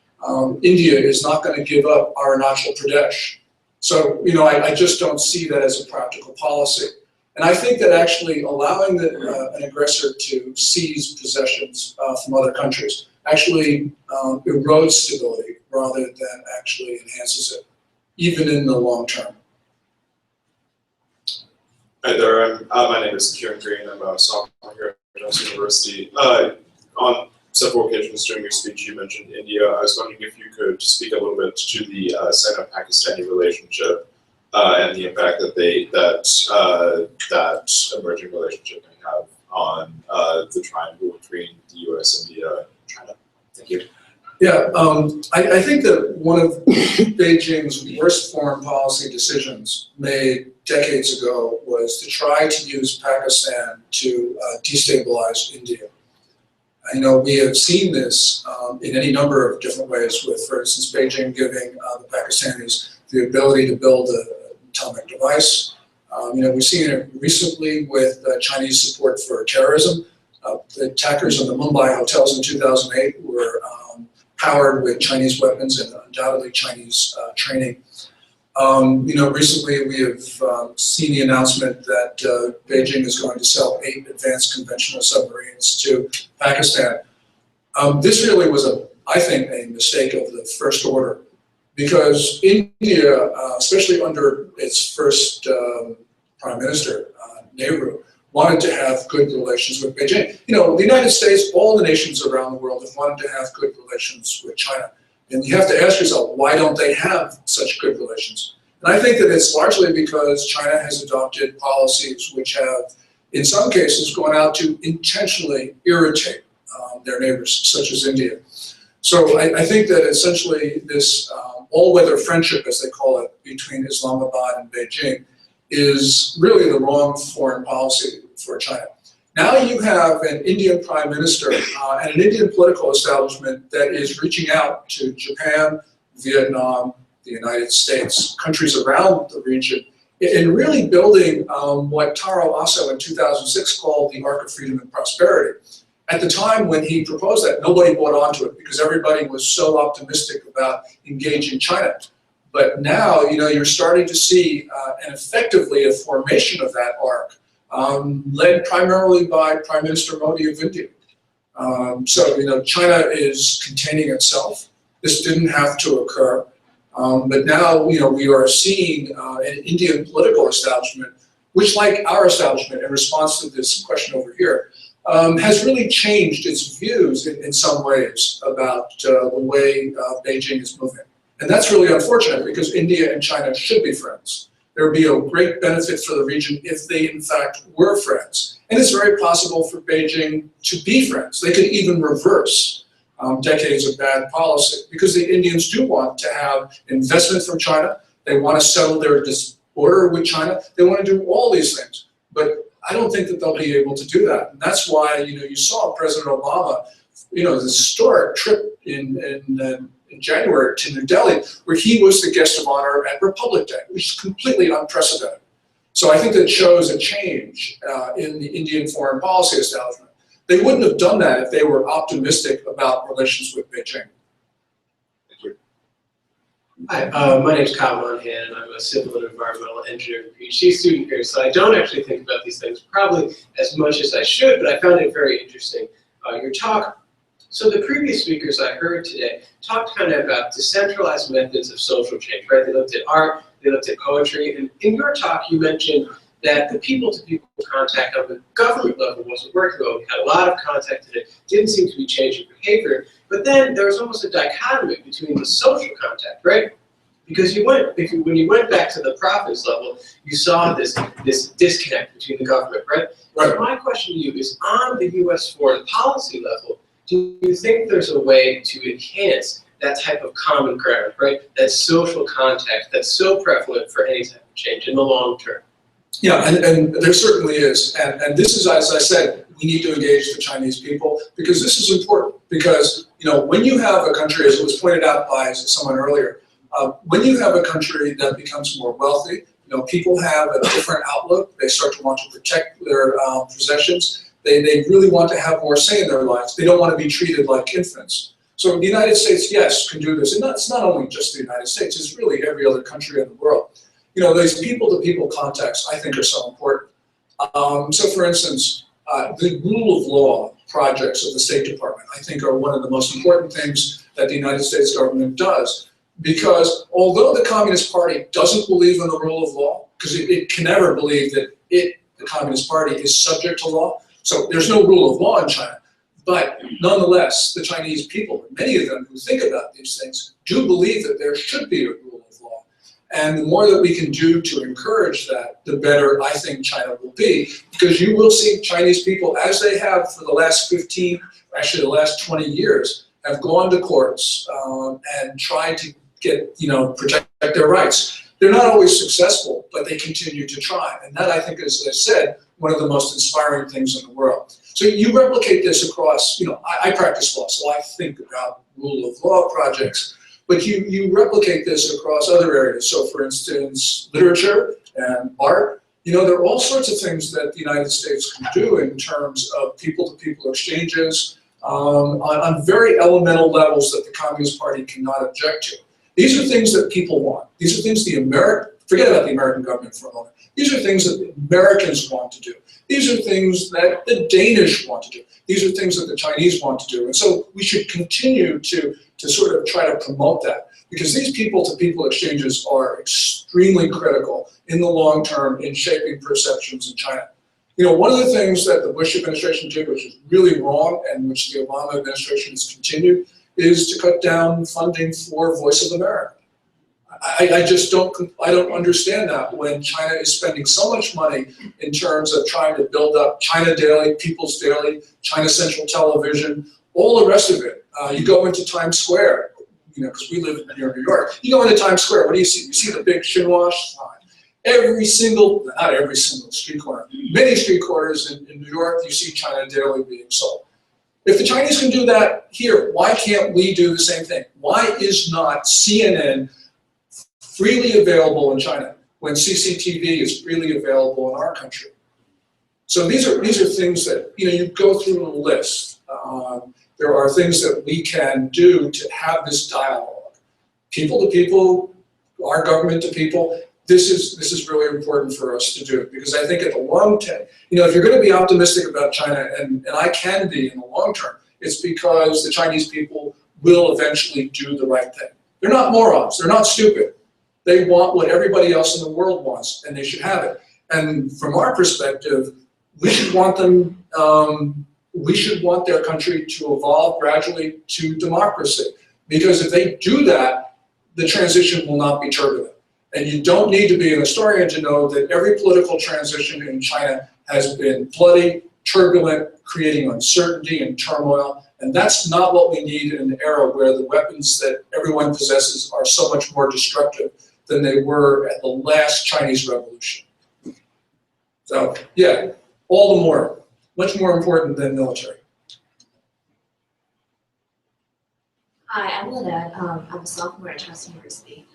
India is not going to give up Arunachal Pradesh. So, you know, I just don't see that as a practical policy. And I think that actually allowing an aggressor to seize possessions from other countries actually erodes stability rather than actually enhances it, even in the long term. Hi there, my name is Kieran Green. I'm a sophomore here at Johnson University. On several occasions during your speech, you mentioned India. I was wondering if you could speak a little bit to the Sino-Pakistani relationship and the impact that that emerging relationship may have on the triangle between the U.S., India, and China. Thank you. Yeah, I think that one of Beijing's worst foreign policy decisions made decades ago was to try to use Pakistan to destabilize India. I know we have seen this in any number of different ways with, for instance, Beijing giving the Pakistanis the ability to build an atomic device. You know, we've seen it recently with Chinese support for terrorism. The attackers on the Mumbai hotels in 2008 were powered with Chinese weapons and undoubtedly Chinese training. You know, recently we have seen the announcement that Beijing is going to sell 8 advanced conventional submarines to Pakistan. This really was, I think, a mistake of the first order, because India, especially under its first prime minister, Nehru, wanted to have good relations with Beijing. You know, the United States, all the nations around the world have wanted to have good relations with China. And you have to ask yourself, why don't they have such good relations? And I think that it's largely because China has adopted policies which have, in some cases, gone out to intentionally irritate their neighbors, such as India. So I think that essentially this all-weather friendship, as they call it, between Islamabad and Beijing is really the wrong foreign policy for China. Now you have an Indian prime minister and an Indian political establishment that is reaching out to Japan, Vietnam, the United States, countries around the region, in really building what Taro Aso in 2006 called the Arc of Freedom and Prosperity. At the time when he proposed that, nobody bought onto it because everybody was so optimistic about engaging China. But now, you know, you're starting to see, and effectively, a formation of that arc, led primarily by Prime Minister Modi of India. So, you know, China is containing itself. This didn't have to occur. But now, you know, we are seeing an Indian political establishment, which, like our establishment, in response to this question over here, has really changed its views in some ways about the way Beijing is moving. And that's really unfortunate because India and China should be friends. There would be a great benefit for the region if they, in fact, were friends. And it's very possible for Beijing to be friends. They could even reverse decades of bad policy because the Indians do want to have investment from China. They want to settle their border with China. They want to do all these things. But I don't think that they'll be able to do that. And that's why, you know, you saw President Obama, you know, this historic trip in January to New Delhi, where he was the guest of honor at Republic Day, which is completely unprecedented. So I think that shows a change in the Indian foreign policy establishment. They wouldn't have done that if they were optimistic about relations with Beijing. Thank you. Hi, my name is Kyle Monahan, and I'm a civil and environmental engineering PhD student here, so I don't actually think about these things probably as much as I should, but I found it very interesting, your talk. So the previous speakers I heard today talked kind of about decentralized methods of social change, right? They looked at art, they looked at poetry, and in your talk you mentioned that the people-to-people contact on the government level wasn't working well. We had a lot of contact and it didn't seem to be changing behavior, but then there was almost a dichotomy between the social contact, right? Because when you went back to the province level, you saw this disconnect between the government, right? So my question to you is, on the U.S. foreign policy level, do you think there's a way to enhance that type of common ground, right? That social contact that's so prevalent for any type of change in the long term? Yeah, and there certainly is. And this is, as I said, we need to engage the Chinese people because this is important. Because, you know, when you have a country, as it was pointed out by someone earlier, When you have a country that becomes more wealthy, people have a different outlook. They start to want to protect their possessions. They really want to have more say in their lives. They don't want to be treated like infants. So the United States, yes, can do this. And it's not only just the United States, it's really every other country in the world. Those people-to-people contacts, I think, are so important. So for instance, the rule of law projects of the State Department, I think, are one of the most important things that the United States government does. Because although the Communist Party doesn't believe in the rule of law, because it can never believe that the Communist Party, is subject to law, so there's no rule of law in China. But nonetheless, the Chinese people, many of them who think about these things, do believe that there should be a rule of law. And the more that we can do to encourage that, the better I think China will be. Because you will see Chinese people, as they have for the last 15, actually the last 20 years, have gone to courts and tried to protect their rights. They're not always successful, but they continue to try. And that, I think, is, as I said, one of the most inspiring things in the world. So you replicate this across, I practice law, so I think about rule of law projects, but you replicate this across other areas. So for instance, literature and art, there are all sorts of things that the United States can do in terms of people-to-people exchanges on very elemental levels that the Communist Party cannot object to. These are things that people want. These are things forget about the American government for a moment. These are things that the Americans want to do. These are things that the Danish want to do. These are things that the Chinese want to do. And so we should continue to sort of try to promote that, because these people-to-people exchanges are extremely critical in the long term in shaping perceptions in China. One of the things that the Bush administration did, which is really wrong, and which the Obama administration has continued, is to cut down funding for Voice of America. I just don't understand that when China is spending so much money in terms of trying to build up China Daily, People's Daily, China Central Television, all the rest of it. You go into Times Square, because we live near New York. You go into Times Square, what do you see? You see the big Xinhua sign. Not every single street corner, many street corners in New York, you see China Daily being sold. If the Chinese can do that here, why can't we do the same thing? Why is not CNN freely available in China when CCTV is freely available in our country? So these are things that you go through a list. There are things that we can do to have this dialogue, people to people, our government to people. This is really important for us to do, because I think at the long term, if you're going to be optimistic about China, and I can be in the long term, it's because the Chinese people will eventually do the right thing. They're not morons. They're not stupid. They want what everybody else in the world wants, and they should have it. And from our perspective, we should want them. We should want their country to evolve gradually to democracy, because if they do that, the transition will not be turbulent. And you don't need to be an historian to know that every political transition in China has been bloody, turbulent, creating uncertainty and turmoil. And that's not what we need in an era where the weapons that everyone possesses are so much more destructive than they were at the last Chinese revolution. So yeah, all the more, much more important than military. Hi, I'm Lynette. I'm a sophomore at CUS University.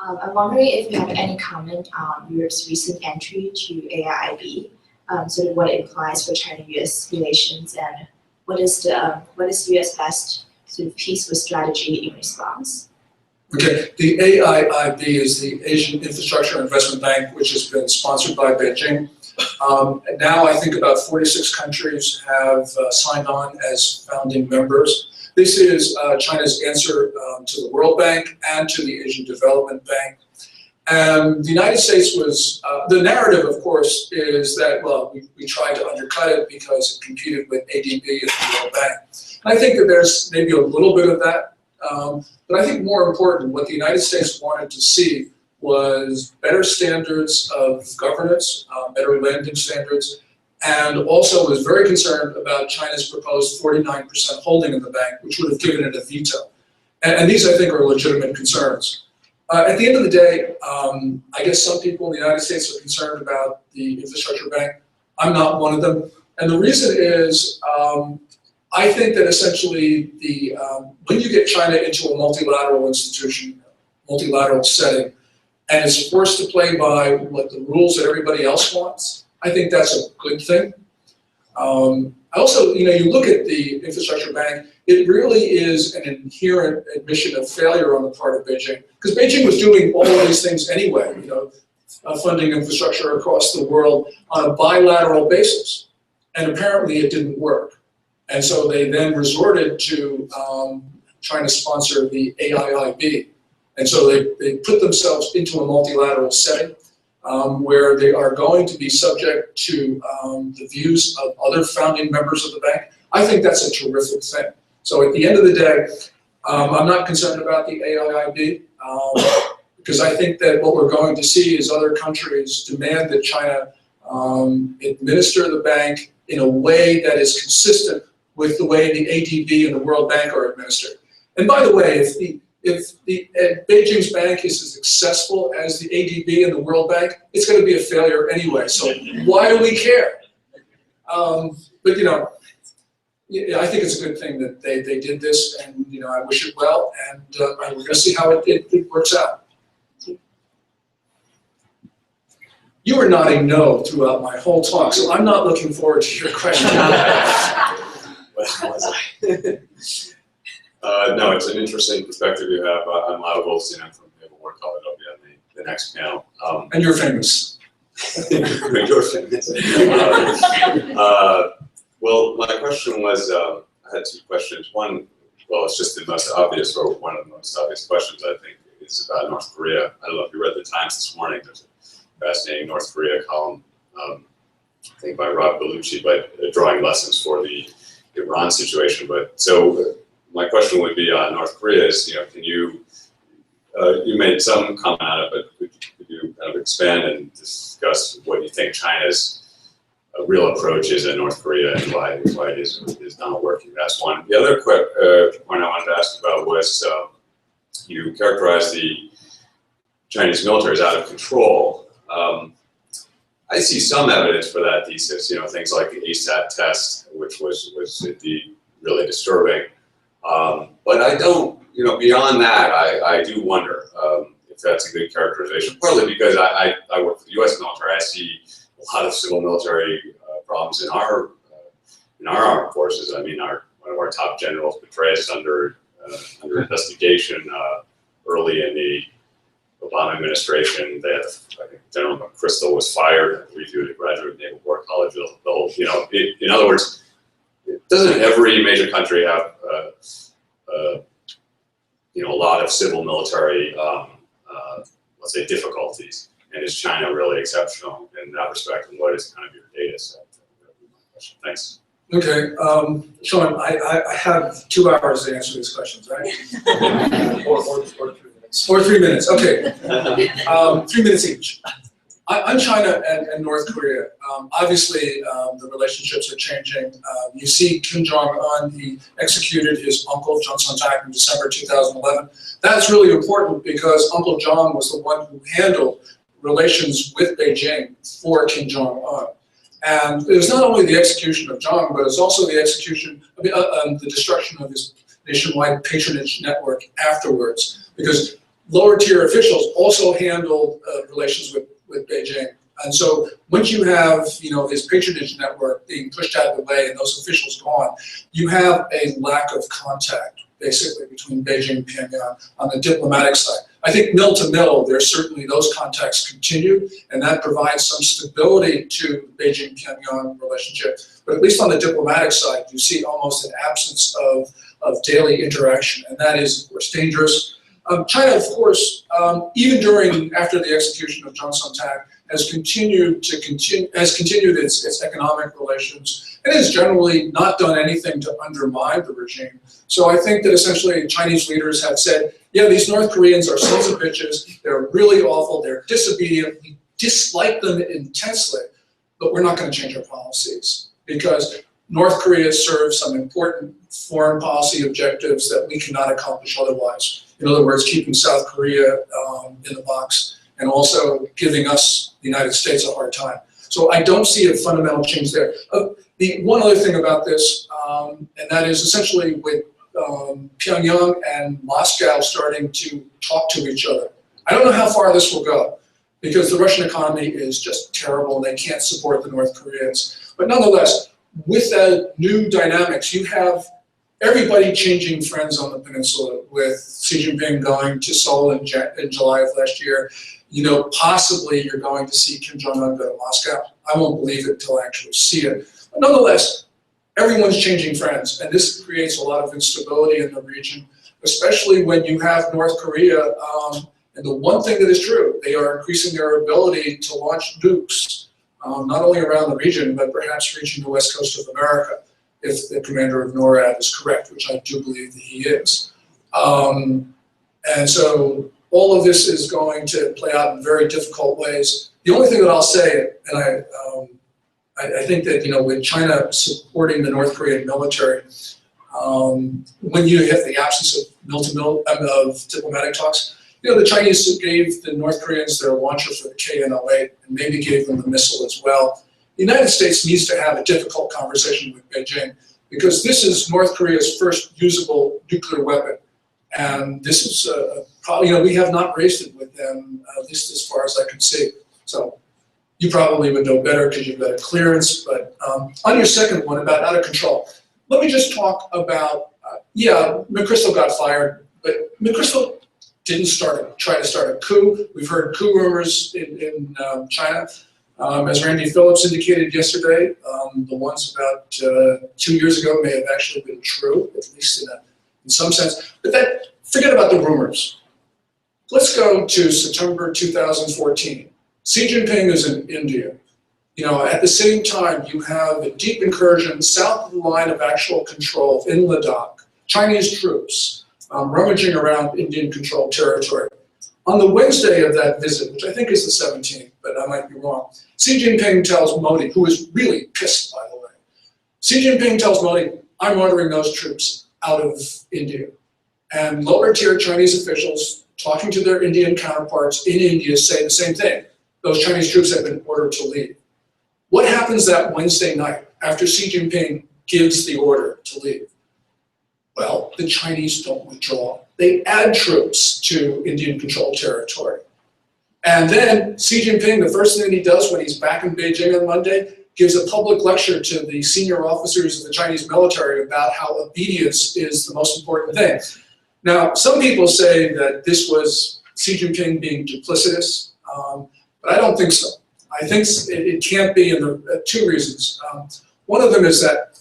I'm wondering if you have any comment on Europe's recent entry to AIIB, sort of what it implies for China-US relations, and what is US best sort of peaceful strategy in response? Okay, the AIIB is the Asian Infrastructure Investment Bank, which has been sponsored by Beijing. Now I think about 46 countries have signed on as founding members. This is China's answer to the World Bank and to the Asian Development Bank. The United States was, the narrative, of course, is that, well, we tried to undercut it because it competed with ADB and the World Bank. And I think that there's maybe a little bit of that. But I think more important, what the United States wanted to see was better standards of governance, better lending standards, and also was very concerned about China's proposed 49% holding in the bank, which would have given it a veto. And these, I think, are legitimate concerns. At the end of the day, I guess some people in the United States are concerned about the infrastructure bank. I'm not one of them. And the reason is, I think that essentially when you get China into a multilateral institution, multilateral setting and is forced to play by what the rules that everybody else wants, I think that's a good thing. Also, you look at the infrastructure bank, it really is an inherent admission of failure on the part of Beijing, because Beijing was doing all of these things anyway, funding infrastructure across the world on a bilateral basis, and apparently it didn't work. And so they then resorted to trying to sponsor the AIIB. And so they put themselves into a multilateral setting where they are going to be subject to the views of other founding members of the bank. I think that's a terrific thing. So at the end of the day, I'm not concerned about the AIIB because I think that what we're going to see is other countries demand that China administer the bank in a way that is consistent with the way the ADB and the World Bank are administered. And by the way, if Beijing's bank is as successful as the ADB and the World Bank, it's going to be a failure anyway. So why do we care? But I think it's a good thing that they did this, and I wish it well, and we're going to see how it works out. You were nodding no throughout my whole talk, so I'm not looking forward to your question. Well, was I? No, it's an interesting perspective you have. I'm Lyle Goldstein. I'm from Naval War College. I'll be on the next panel. And you're famous. You're famous. Well, my question was, I had two questions. One, well, it's just the most obvious, or one of the most obvious questions, I think, is about North Korea. I don't know if you read the Times this morning. There's a fascinating North Korea column, I think by Rob Bellucci, but drawing lessons for the Iran situation. But so my question would be on North Korea is, can you, you made some comment on it, but could you kind of expand and discuss what you think China's real approach is in North Korea and why it is not working? That's one. The other quick point I wanted to ask about was you characterized the Chinese military as out of control. I see some evidence for that thesis, things like the ASAT test, which was indeed really disturbing. But I don't, beyond that, I do wonder if that's a good characterization, partly because I work for the US military. I see a lot of civil military problems in our armed forces. I mean, one of our top generals betrayed us under investigation early in the Obama administration. They had, I think General McChrystal was fired. I believe he was a graduate of Naval War College. In other words, doesn't every major country have a lot of civil military, let's say, difficulties? And is China really exceptional in that respect? And what is kind of your data set? Thanks. Okay, Sean, I have 2 hours to answer these questions, right? Or 3 minutes. Or 3 minutes, okay. 3 minutes each. On China and North Korea, obviously the relationships are changing. You see Kim Jong-un, he executed his uncle, Jung Sung-tak, in December 2011. That's really important because Uncle Jong was the one who handled relations with Beijing for Kim Jong-un. And it was not only the execution of Jong, but it's also the execution, the destruction of his nationwide patronage network afterwards, because lower tier officials also handled relations with Beijing. And so once you have, his patronage network being pushed out of the way and those officials gone, you have a lack of contact, basically, between Beijing and Pyongyang on the diplomatic side. I think mill to mill, there's certainly those contacts continue, and that provides some stability to the Beijing-Pyongyang relationship. But at least on the diplomatic side, you see almost an absence of daily interaction, and that is, of course, dangerous. China, of course, even after the execution of Jung Sung-tak, has continued its economic relations, and has generally not done anything to undermine the regime. So I think that essentially Chinese leaders have said, yeah, these North Koreans are sons of bitches, they're really awful, they're disobedient, we dislike them intensely, but we're not going to change our policies, because North Korea serves some important foreign policy objectives that we cannot accomplish otherwise. In other words, keeping South Korea in the box, and also giving us, the United States, a hard time. So I don't see a fundamental change there. The one other thing about this, and that is essentially with Pyongyang and Moscow starting to talk to each other. I don't know how far this will go, because the Russian economy is just terrible and they can't support the North Koreans. But nonetheless, with that new dynamics, you have everybody changing friends on the peninsula, with Xi Jinping going to Seoul in July of last year. You know, possibly you're going to see Kim Jong-un go to Moscow. I won't believe it until I actually see it. But nonetheless, everyone's changing friends, and this creates a lot of instability in the region, especially when you have North Korea. And the one thing that is true, they are increasing their ability to launch nukes, not only around the region, but perhaps reaching the west coast of America, if the commander of NORAD is correct, which I do believe that he is. And so all of this is going to play out in very difficult ways. The only thing that I'll say, and I think that, you know, with China supporting the North Korean military, when you have the absence of diplomatic talks, you know, the Chinese gave the North Koreans their launcher for the KN-08 and maybe gave them the missile as well. The United States needs to have a difficult conversation with Beijing, because this is North Korea's first usable nuclear weapon. And this is probably, you know, we have not raised it with them, at least as far as I can see. So you probably would know better because you've got a clearance. But on your second one about out of control, let me just talk about, yeah, McChrystal got fired, but McChrystal didn't try to start a coup. We've heard coup rumors in China. As Randy Phillips indicated yesterday, the ones about 2 years ago may have actually been true, at least in some sense. But forget about the rumors. Let's go to September 2014. Xi Jinping is in India. You know, at the same time, you have a deep incursion south of the line of actual control in Ladakh, Chinese troops rummaging around Indian-controlled territory. On the Wednesday of that visit, which I think is the 17th, but I might be wrong, Xi Jinping tells Modi, who is really pissed, by the way, Xi Jinping tells Modi, I'm ordering those troops out of India. And lower-tier Chinese officials talking to their Indian counterparts in India say the same thing. Those Chinese troops have been ordered to leave. What happens that Wednesday night after Xi Jinping gives the order to leave? Well, the Chinese don't withdraw. They add troops to Indian-controlled territory. And then Xi Jinping, the first thing that he does when he's back in Beijing on Monday, gives a public lecture to the senior officers of the Chinese military about how obedience is the most important thing. Now, some people say that this was Xi Jinping being duplicitous, but I don't think so. I think it can't be, in two reasons. One of them is that,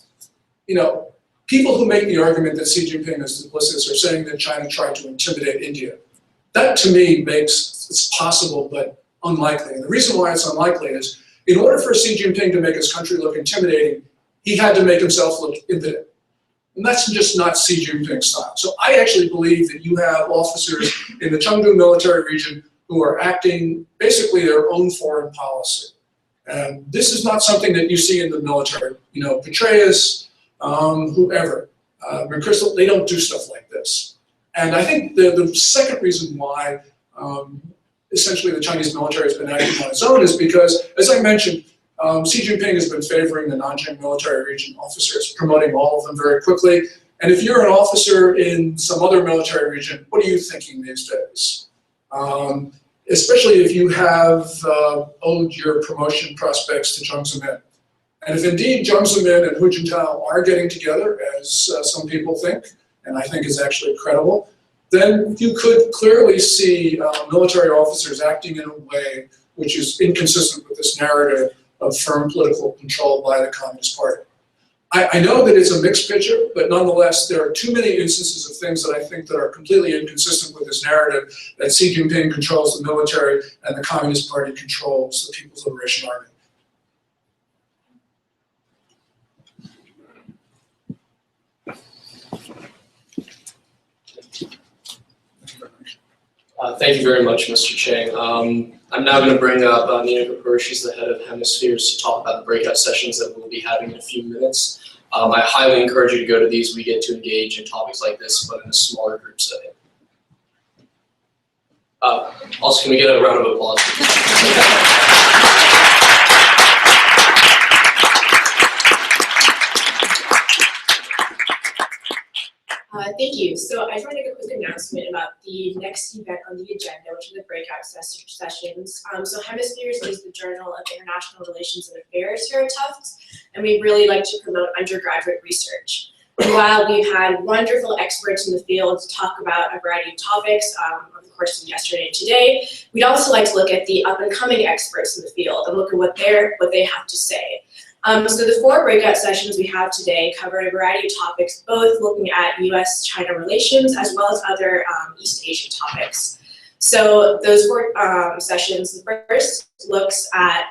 you know, people who make the argument that Xi Jinping is duplicitous are saying that China tried to intimidate India. That, to me, makes it's possible, but unlikely. And the reason why it's unlikely is, in order for Xi Jinping to make his country look intimidating, he had to make himself look impotent. And that's just not Xi Jinping's style. So I actually believe that you have officers in the Chengdu military region who are acting basically their own foreign policy. And this is not something that you see in the military. You know, Petraeus, whoever, McChrystal, they don't do stuff like this. And I think the second reason why essentially the Chinese military has been acting on its own is because, as I mentioned, Xi Jinping has been favoring the Nanjing military region officers, promoting all of them very quickly. And if you're an officer in some other military region, what are you thinking these days? Especially if you have owed your promotion prospects to Jiang Zemin. And if indeed Jiang Zemin and Hu Jintao are getting together, as some people think, and I think is actually credible, then you could clearly see military officers acting in a way which is inconsistent with this narrative of firm political control by the Communist Party. I know that it's a mixed picture, but nonetheless, there are too many instances of things that I think that are completely inconsistent with this narrative that Xi Jinping controls the military and the Communist Party controls the People's Liberation Army. Thank you very much, Mr. Chang. I'm now going to bring up Nina Kapoor. She's the head of Hemispheres, to talk about the breakout sessions that we'll be having in a few minutes. I highly encourage you to go to these. We get to engage in topics like this, but in a smaller group setting. Also, can we get a round of applause? the next event on the agenda, which are the breakout sessions. So Hemispheres is the Journal of International Relations and Affairs here at Tufts, and we really like to promote undergraduate research. And while we've had wonderful experts in the field to talk about a variety of topics, of course yesterday and today, we'd also like to look at the up-and-coming experts in the field and look at what they have to say. So the 4 breakout sessions we have today cover a variety of topics, both looking at US-China relations as well as other East Asian topics. So those 4 sessions, the first looks at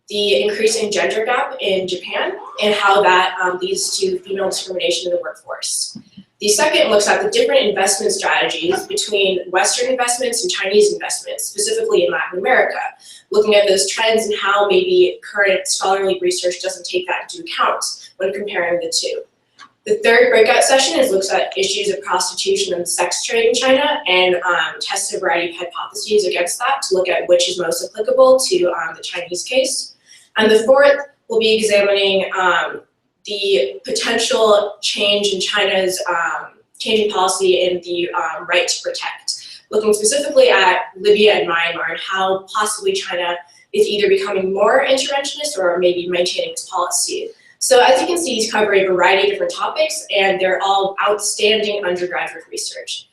the increasing gender gap in Japan and how that leads to female discrimination in the workforce. The second looks at the different investment strategies between Western investments and Chinese investments, specifically in Latin America, looking at those trends and how maybe current scholarly research doesn't take that into account when comparing the two. The third breakout session looks at issues of prostitution and sex trade in China and tests a variety of hypotheses against that to look at which is most applicable to the Chinese case. And the fourth will be examining the potential change in China's changing policy in the right to protect, looking specifically at Libya and Myanmar and how possibly China is either becoming more interventionist or maybe maintaining its policy. So as you can see, these cover a variety of different topics, and they're all outstanding undergraduate research.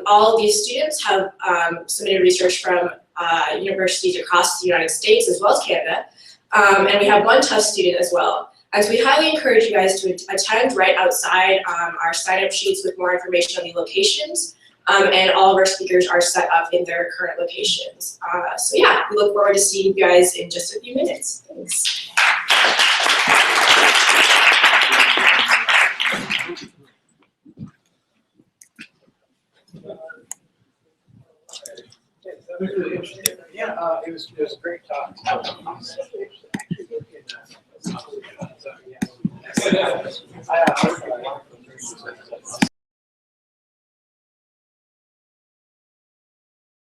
All of these students have submitted research from universities across the United States as well as Canada, and we have one Tufts student as well. And so we highly encourage you guys to attend right outside our sign-up sheets with more information on the locations, and all of our speakers are set up in their current locations. So yeah, we look forward to seeing you guys in just a few minutes. Thanks. That was really interesting. Yeah, it was a great talk.